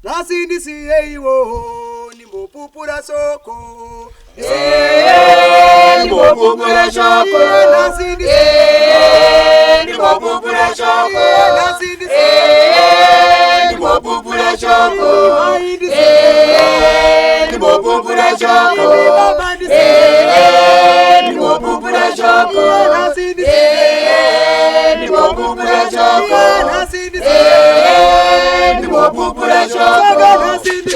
Nasindi siyewo ni mopupura soko. Ni mopupura soko. Nasindi ni mopupura soko. Nasindi ni mopupura soko. Ni mopupura soko. Ni mopupura soko. Nasindi ni mopupura soko. Nasindi ni mopupura soko. Nasindi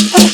E aí?